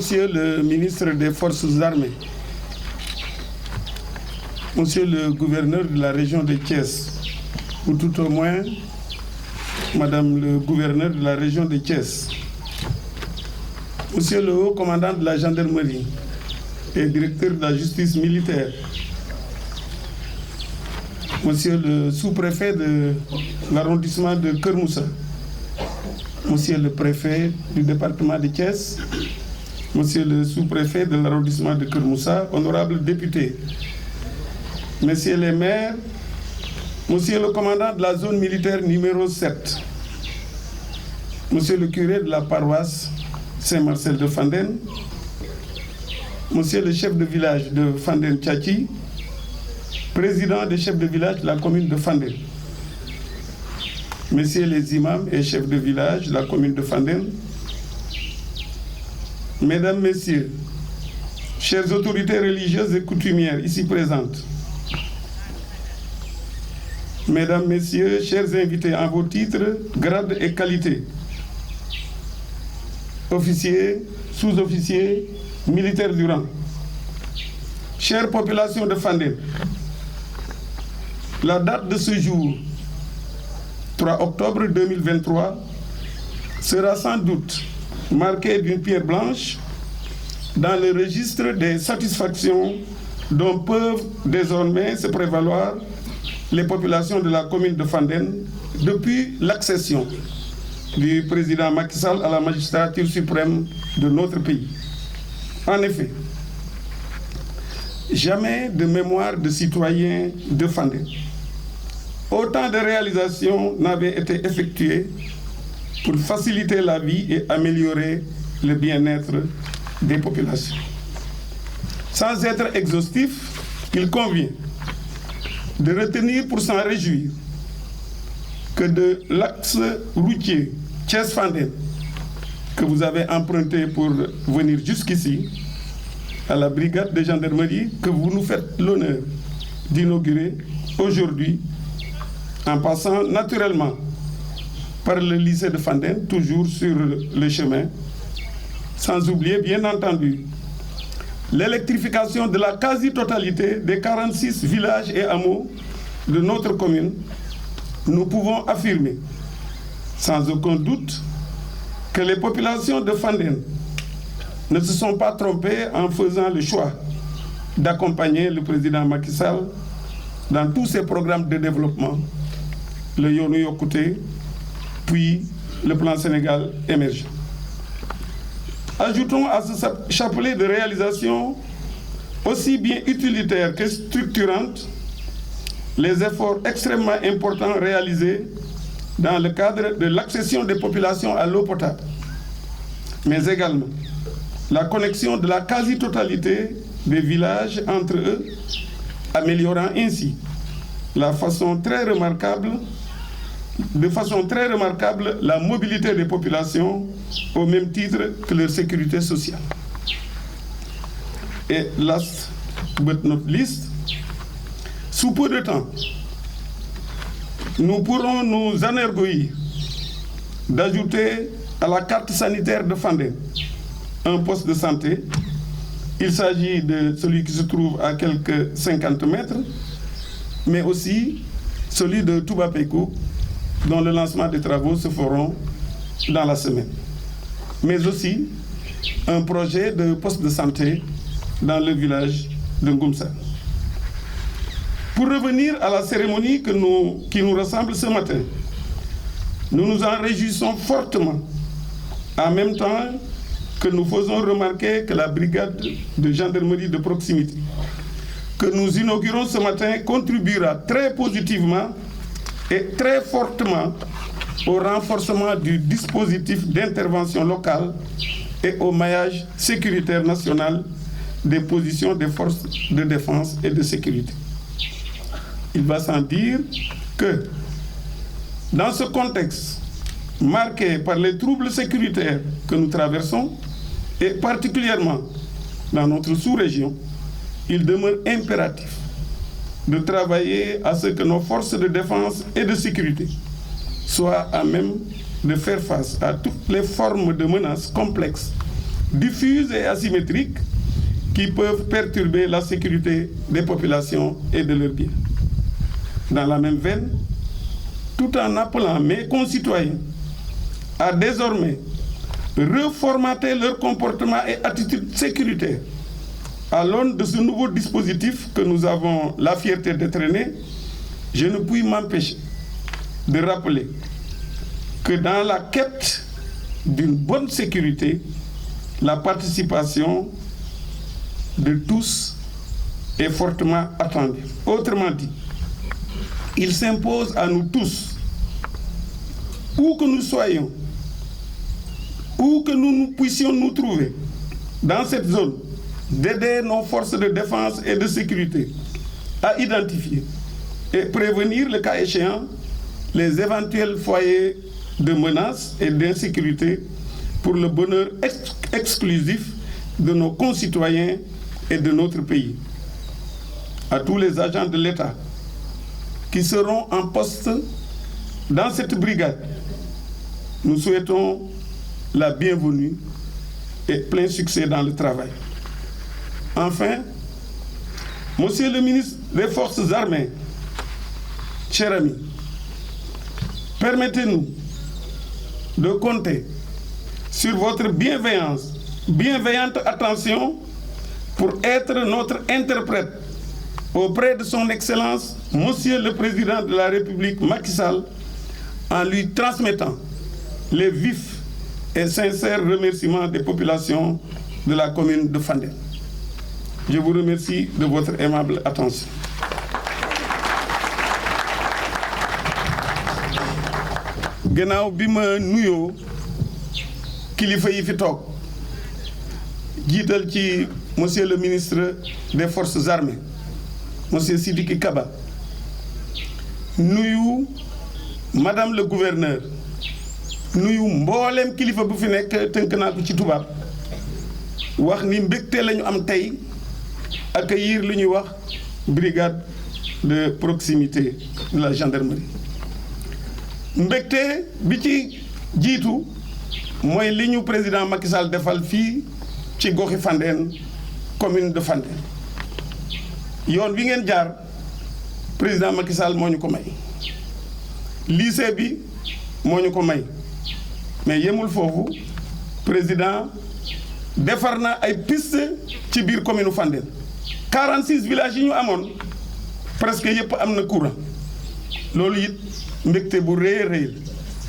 Monsieur le ministre des Forces armées, Monsieur le gouverneur de la région de Thiès, ou tout au moins Madame le gouverneur de la région de Thiès, Monsieur le haut commandant de la gendarmerie et directeur de la justice militaire, Monsieur le sous-préfet de l'arrondissement de Keur Moussa, Monsieur le préfet du département de Thiès, Monsieur le sous-préfet de l'arrondissement de Keur Moussa, honorables députés, Messieurs les maires, Monsieur le commandant de la zone militaire numéro 7, Monsieur le curé de la paroisse Saint-Marcel de Fandène, Monsieur le chef de village de Fandène-Tchachi, président des chefs de village de la commune de Fandène, Messieurs les imams et chefs de village de la commune de Fandène, Mesdames, Messieurs, chères autorités religieuses et coutumières ici présentes, Mesdames, Messieurs, chers invités en vos titres, grades et qualités, officiers, sous-officiers, militaires du rang, chère population de Fandène, la date de ce jour, 3 octobre 2023, sera sans doute marquée d'une pierre blanche dans le registre des satisfactions dont peuvent désormais se prévaloir les populations de la commune de Fandène depuis l'accession du président Macky Sall à la magistrature suprême de notre pays. En effet, jamais de mémoire de citoyens de Fandène. Autant de réalisations n'avaient été effectuées pour faciliter la vie et améliorer le bien-être des populations. Sans être exhaustif, il convient de retenir pour s'en réjouir que de l'axe routier Thiès-Fandène que vous avez emprunté pour venir jusqu'ici, à la brigade de gendarmerie que vous nous faites l'honneur d'inaugurer aujourd'hui, en passant naturellement par le lycée de Fandène, toujours sur le chemin, sans oublier bien entendu l'électrification de la quasi-totalité des 46 villages et hameaux de notre commune. Nous pouvons affirmer sans aucun doute que les populations de Fandène ne se sont pas trompées en faisant le choix d'accompagner le président Macky Sall dans tous ses programmes de développement, le Yoonu Yokkute, puis le plan Sénégal émergent. Ajoutons à ce chapelet de réalisations aussi bien utilitaires que structurantes les efforts extrêmement importants réalisés dans le cadre de l'accession des populations à l'eau potable, mais également la connexion de la quasi-totalité des villages entre eux, améliorant ainsi de façon très remarquable la mobilité des populations au même titre que leur sécurité sociale. Et last but not least, sous peu de temps, nous pourrons nous enorgueillir d'ajouter à la carte sanitaire de Fandène un poste de santé. Il s'agit de celui qui se trouve à quelques 50 mètres, mais aussi celui de Touba Pekou, dont le lancement des travaux se feront dans la semaine. Mais aussi un projet de poste de santé dans le village de Ngoumsa. Pour revenir à la cérémonie qui nous rassemble ce matin, nous nous en réjouissons fortement, en même temps que nous faisons remarquer que la brigade de gendarmerie de proximité que nous inaugurons ce matin contribuera très positivement et très fortement au renforcement du dispositif d'intervention locale et au maillage sécuritaire national des positions des forces de défense et de sécurité. Il va sans dire que, dans ce contexte marqué par les troubles sécuritaires que nous traversons, et particulièrement dans notre sous-région, il demeure impératif de travailler à ce que nos forces de défense et de sécurité soient à même de faire face à toutes les formes de menaces complexes diffuses et asymétriques qui peuvent perturber la sécurité des populations et de leurs biens. Dans la même veine, tout en appelant mes concitoyens à désormais reformater leur comportement et attitude sécuritaire à l'aune de ce nouveau dispositif que nous avons la fierté de traîner, je ne puis m'empêcher de rappeler que dans la quête d'une bonne sécurité, la participation de tous est fortement attendue. Autrement dit, il s'impose à nous tous, où que nous soyons, où que nous puissions nous trouver dans cette zone, d'aider nos forces de défense et de sécurité à identifier et prévenir, le cas échéant, les éventuels foyers de menaces et d'insécurité pour le bonheur exclusif de nos concitoyens et de notre pays. À tous les agents de l'État qui seront en poste dans cette brigade, nous souhaitons la bienvenue et plein succès dans le travail. Enfin, Monsieur le ministre des Forces armées, cher ami, permettez-nous de compter sur votre bienveillante attention pour être notre interprète auprès de son Excellence, Monsieur le Président de la République Macky Sall, en lui transmettant les vifs et sincères remerciements des populations de la commune de Fandène. Je vous remercie de votre aimable attention. Gannaaw bi ma nuyoo kilifa yi fi toog jiital ci monsieur le ministre des Forces armées monsieur Sidiki Kaba, nuyu madame le gouverneur, nuyu mboolem kilifa bu fi nekk tënk naa ko ci tubaab, wax ni mbégte lañu am tey accueillir lu ñuy wax brigade de proximité de la gendarmerie. mbégte bi ci jiitu mooy li ñu président Macky Sall defal fii ci goxi Fandène, commune de Fandène. yoon bi ngeen jaar président Macky Sall moo ñu ko may, lycée bi moo ñu ko may, mais yemul foofu, président defar na ay piste ci biir commune Fandène. 46 villages yi ñu amoon presque yëpp am na courant, loolu it mbégte bu rëy a rëy.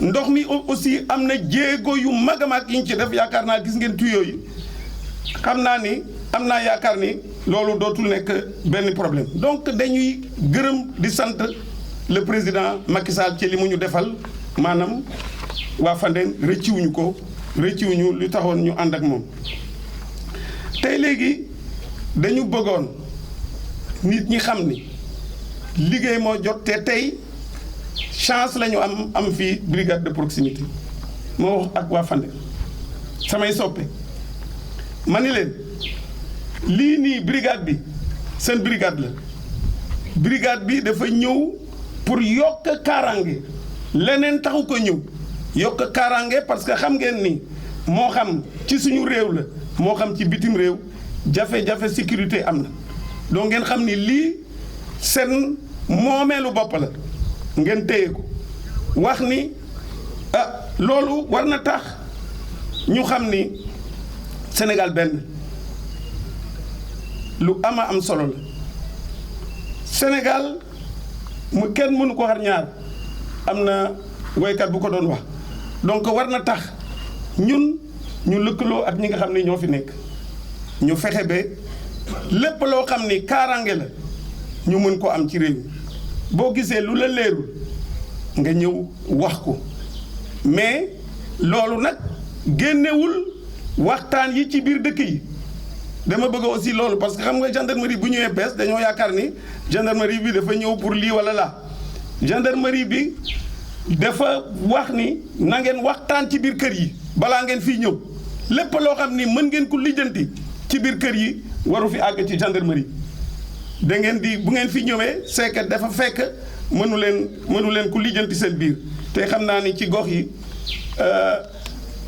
ndox mi aussi am na jéego yu mag a mag yi ñu ci def, yaakaar naa gis ngeen tuyaux yi, xam naa ni am naa yaakaar ni loolu dootul nekk benn problème. donc dañuy gërëm di sant le président Macky Sall ci li mu ñu defal, maanaam waa Fandène rëcciwuñu ko, rëcciwuñu lu taxoon ñu ànd ak moom. tey léegi dañu bëggoon nit ñi xam ni liggéey moo jot, te tey chance la ñu am fii brigade de proximité. moo wax ak waa Fandène samay soppe ma ni leen lii nii brigade bi seen brigade la. brigade bi dafa ñëw pour yokk kaaraange, leneen taxu ko ñëw, yokk kaaraange parce que xam ngeen ni moo xam ci suñu réew la moo xam ci bitim réew jafe-jafe sécurité am na. donc ngeen xam ni lii seen moomeelu bopp la, ngeen téye ko wax ni loolu war na tax ñu xam ni Sénégal benn lu am solo la. Sénégal mu kenn mënu ko xar ñaar, am na woykat bu ko doon wax. donc war na tax ñun ñu lëkkaloo ak ñi nga xam ne ñoo fi nekk, ñu fexe ba lépp loo xam ni kaaraange la ñu mën ko am ci réew mi. boo gisee lu la leerul nga ñëw wax ko, mais loolu nag génnewul waxtaan yi ci biir dëkk yi. dama bëgg aussi loolu parce que xam nga gendarmerie bu ñëwee bees dañoo yaakaar ni gendarmerie bi dafa ñëw pour lii wala laa. gendarmerie bi dafa wax ni na ngeen waxtaan ci biir kër yi balaa ngeen fii ñëw. lépp loo xam ni mën ngeen ko lijjanti ci biir kër yi waru fi àgg ci gendarmerie. da ngeen di bu ngeen fi ñëwee c'est que dafa fekk mënu leen ko lijjanti seen biir. te xam naa ni ci gox yi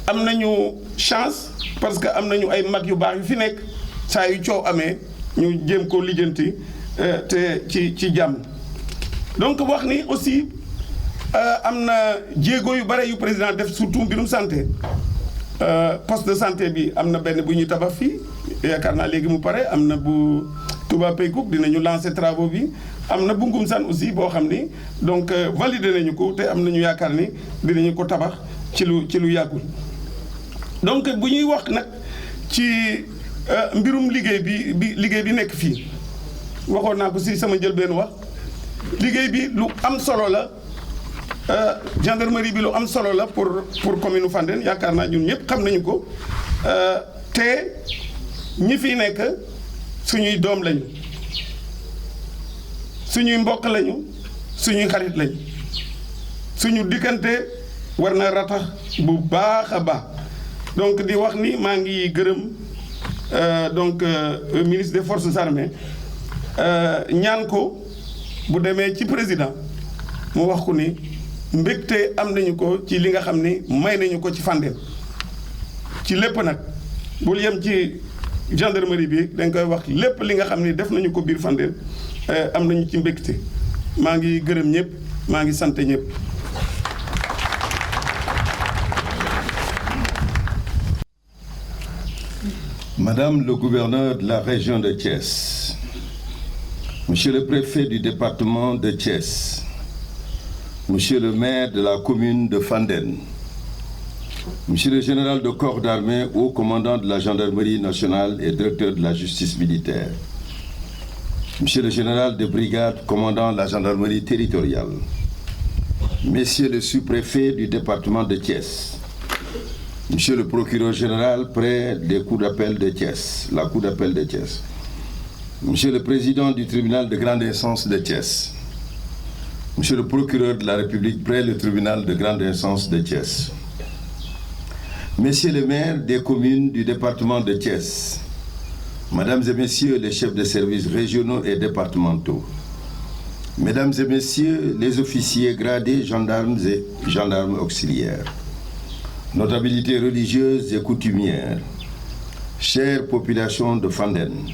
am nañu chance parce que am nañu ay mag yu baax yu fi nekk saa yu coow amee ñu jéem koo lijjanti te ci jàmm. donc wax ni aussi am na jéego yu bare yu président def surtout mbirum santé poste de santé bi am na benn bu ñuy tabax fii yaakaar naa léegi mu pare am na bu Touba Peykouk dinañu lancer travaux bi am na bu Ngumsane aussi boo xam ni donc validé nañu ko te am nañu yaakaar ni dinañu ko tabax ci lu yàggul. donc bu ñuy wax nag ci mbirum liggéey bi nekk fii waxoon naa ko si sama njëlbeen wax liggéey bi lu am solo la gendarmerie bi lu am solo la pour commune Fandène yaakaar naa ñun ñëpp xam nañu ko te ñi fi nekk suñuy doom lañu suñuy mbokk lañu suñuy xarit lañu suñu diggante war na ratax bu baax a baax donc di wax ni maa ngi gërëm donc ministre des forces armées ñaan ko bu demee ci président mu wax ko ni mbégte am nañu ko ci li nga xam ni may nañu ko ci Fandène ci lépp nag bul yem ci gendarmerie bi dañ koy wax lépp li nga xam ni def nañu ko biir Fandène am nañu ci mbégte maa ngi gërëm ñëpp maa ngi sant ñëpp. Madame le gouverneur de la région de Thiès, Monsieur le préfet du département de Thiès, Monsieur le maire de la commune de Fandène, Monsieur le général de corps d'armée, haut commandant de la gendarmerie nationale et directeur de la justice militaire, Monsieur le général de brigade commandant la gendarmerie territoriale, Messieurs les sous-préfets du département de Thiès, Monsieur le procureur général près des cours d'appel de Thiès, la cour d'appel de Thiès, Monsieur le président du tribunal de grande instance de Thiès, Monsieur le procureur de la République près le tribunal de grande instance de Thiès, Messieurs les maires des communes du département de Thiès, Mesdames et Messieurs les chefs de services régionaux et départementaux, Mesdames et Messieurs les officiers gradés, gendarmes et gendarmes auxiliaires, notabilités religieuses et coutumières, chère population de Fandène,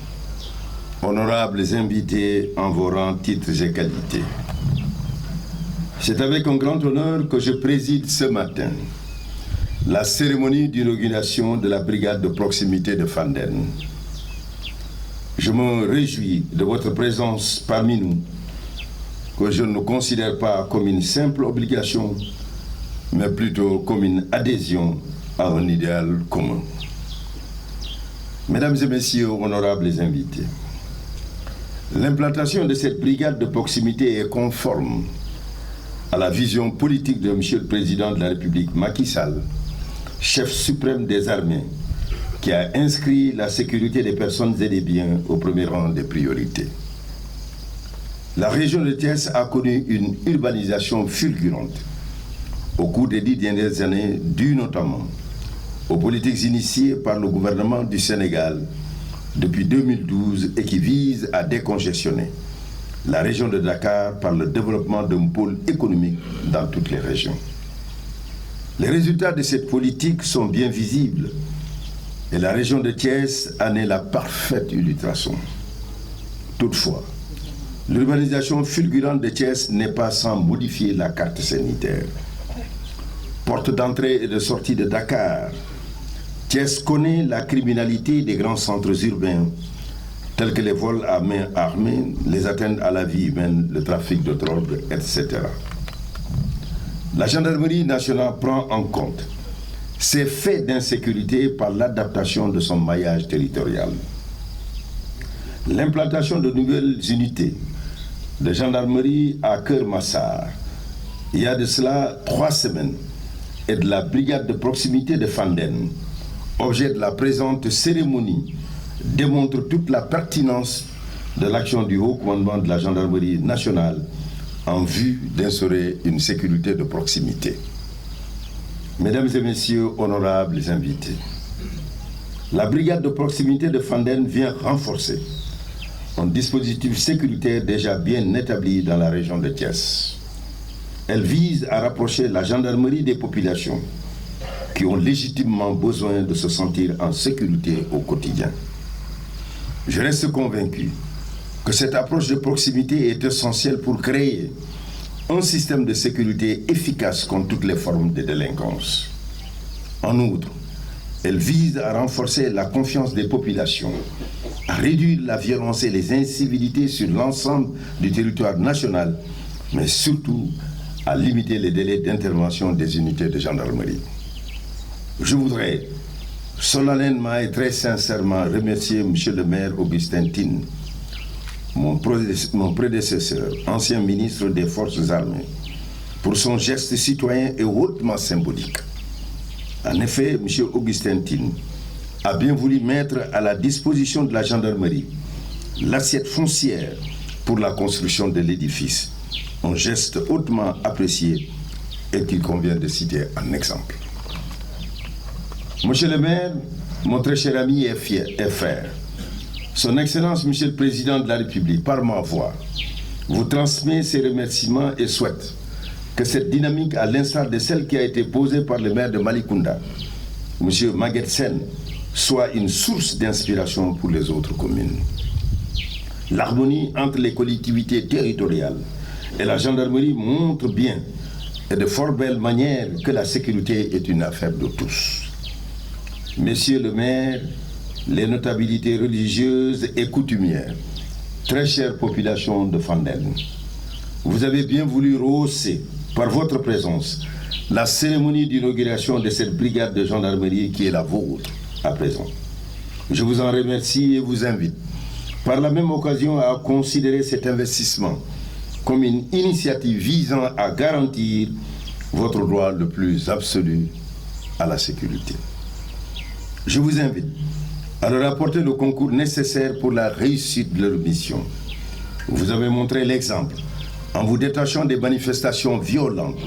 honorables invités en vos rangs, titres et qualités. C'est avec un grand honneur que je préside ce matin la cérémonie d'inauguration de la brigade de proximité de Fandène. Je me réjouis de votre présence parmi nous, que je ne considère pas comme une simple obligation, mais plutôt comme une adhésion à un idéal commun. Mesdames et Messieurs, honorables invités, l'implantation de cette brigade de proximité est conforme à la vision politique de Monsieur le Président de la République, Macky Sall, chef suprême des armées, qui a inscrit la sécurité des personnes et des biens au premier rang des priorités. La région de Thiès a connu une urbanisation fulgurante au cours des 10 dernières années, due notamment aux politiques initiées par le gouvernement du Sénégal depuis 2012 et qui visent à décongestionner la région de Dakar par le développement d'un pôle économique dans toutes les régions. Les résultats de cette politique sont bien visibles et la région de Thiès en est la parfaite illustration. Toutefois, l'urbanisation fulgurante de Thiès n'est pas sans modifier la carte sanitaire. Porte d'entrée et de sortie de Dakar, Thiès connaît la criminalité des grands centres urbains, tels que les vols à main armée, les atteintes à la vie humaine, le trafic de drogue, etc. La gendarmerie nationale prend en compte ces faits d'insécurité par l'adaptation de son maillage territorial. L'implantation de nouvelles unités de gendarmerie à Keur Massar, il y a de cela 3 semaines, et de la brigade de proximité de Fandène, objet de la présente cérémonie, démontre toute la pertinence de l'action du haut commandement de la gendarmerie nationale en vue d'instaurer une sécurité de proximité. Mesdames et Messieurs, honorables invités, la brigade de proximité de Fandène vient renforcer un dispositif sécuritaire déjà bien établi dans la région de Thiès. Elle vise à rapprocher la gendarmerie des populations qui ont légitimement besoin de se sentir en sécurité au quotidien. Je reste convaincu que cette approche de proximité est essentielle pour créer un système de sécurité efficace contre toutes les formes de délinquance. En outre, elle vise à renforcer la confiance des populations, à réduire la violence et les incivilités sur l'ensemble du territoire national, mais surtout à limiter les délais d'intervention des unités de gendarmerie. Je voudrais solennellement et très sincèrement remercier M. le maire Augustin Tine, mon prédécesseur, ancien ministre des Forces armées, pour son geste citoyen et hautement symbolique. En effet, M. Augustin Tine a bien voulu mettre à la disposition de la gendarmerie l'assiette foncière pour la construction de l'édifice, un geste hautement apprécié et qu'il convient de citer en exemple. Monsieur le maire, mon très cher ami et frère, Son Excellence, Monsieur le Président de la République, par ma voix, vous transmet ses remerciements et souhaite que cette dynamique, à l'instar de celle qui a été posée par le maire de Malicounda, Monsieur Maguette Sène, soit une source d'inspiration pour les autres communes. L'harmonie entre les collectivités territoriales et la gendarmerie montre bien et de fort belle manière que la sécurité est une affaire de tous. Messieurs le maire, les notabilités religieuses et coutumières, très chère population de Fandène, vous avez bien voulu rehausser par votre présence la cérémonie d'inauguration de cette brigade de gendarmerie qui est la vôtre à présent. Je vous en remercie et vous invite par la même occasion à considérer cet investissement comme une initiative visant à garantir votre droit le plus absolu à la sécurité. Je vous invite à leur apporter le concours nécessaire pour la réussite de leur mission. Vous avez montré l'exemple en vous détachant des manifestations violentes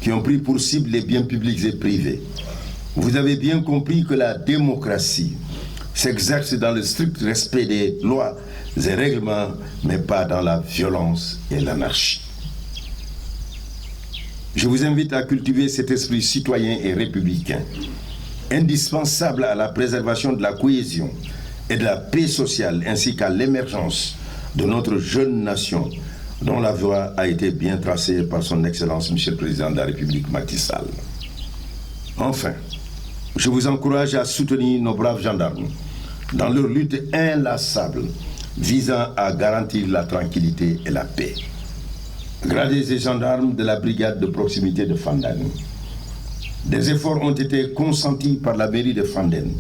qui ont pris pour cible les biens publics et privés. Vous avez bien compris que la démocratie s'exerce dans le strict respect des lois et règlements, mais pas dans la violence et l'anarchie. Je vous invite à cultiver cet esprit citoyen et républicain, indispensable à la préservation de la cohésion et de la paix sociale, ainsi qu'à l'émergence de notre jeune nation, dont la voie a été bien tracée par son Excellence, Monsieur le Président de la République, Macky Sall. Enfin, je vous encourage à soutenir nos braves gendarmes dans leur lutte inlassable visant à garantir la tranquillité et la paix. Gradés et gendarmes de la brigade de proximité de Fandène, des efforts ont été consentis par la mairie de Fandène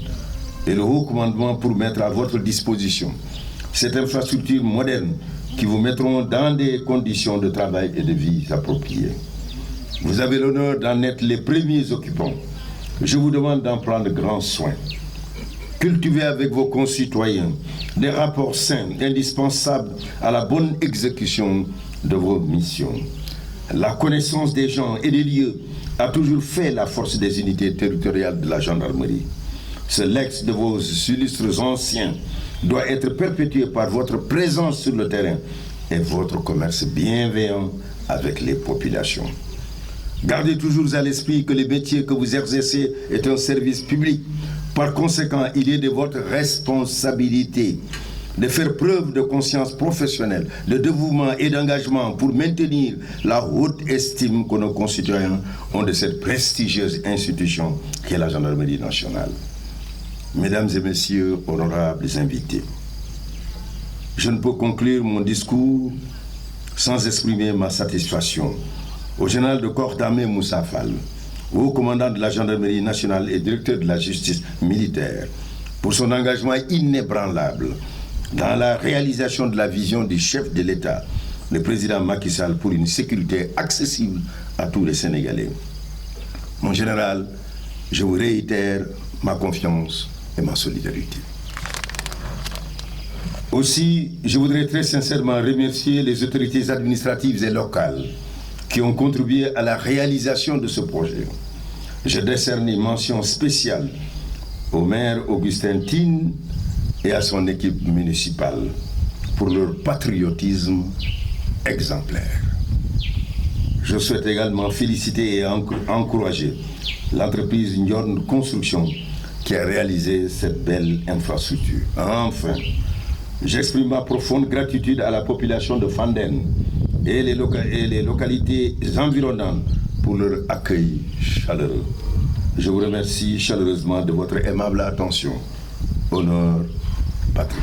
et le haut commandement pour mettre à votre disposition cette infrastructure moderne qui vous mettront dans des conditions de travail et de vie appropriées. Vous avez l'honneur d'en être les premiers occupants. Je vous demande d'en prendre grand soin. Cultivez avec vos concitoyens des rapports sains, indispensables à la bonne exécution de vos missions. La connaissance des gens et des lieux a toujours fait la force des unités territoriales de la gendarmerie. Ce legs de vos illustres anciens doit être perpétué par votre présence sur le terrain et votre commerce bienveillant avec les populations. Gardez toujours à l'esprit que le métier que vous exercez est un service public. Par conséquent, il est de votre responsabilité de faire preuve de conscience professionnelle, de dévouement et d'engagement pour maintenir la haute estime que nos concitoyens ont de cette prestigieuse institution qu'est la gendarmerie nationale. Mesdames et messieurs, honorables invités, je ne peux conclure mon discours sans exprimer ma satisfaction au général de corps d'armée Moussa Fall, au commandant de la gendarmerie nationale et directeur de la justice militaire, pour son engagement inébranlable dans la réalisation de la vision du chef de l'État, le président Macky Sall, pour une sécurité accessible à tous les Sénégalais. Mon général, je vous réitère ma confiance et ma solidarité. Aussi, je voudrais très sincèrement remercier les autorités administratives et locales qui ont contribué à la réalisation de ce projet. Je décerne une mention spéciale au maire Augustin Tine et à son équipe municipale pour leur patriotisme exemplaire. Je souhaite également féliciter et encourager l'entreprise Ndion Construction qui a réalisé cette belle infrastructure. Enfin, j'exprime ma profonde gratitude à la population de Fandène et les localités environnantes pour leur accueil chaleureux. Je vous remercie chaleureusement de votre aimable attention. Honneur, patrie.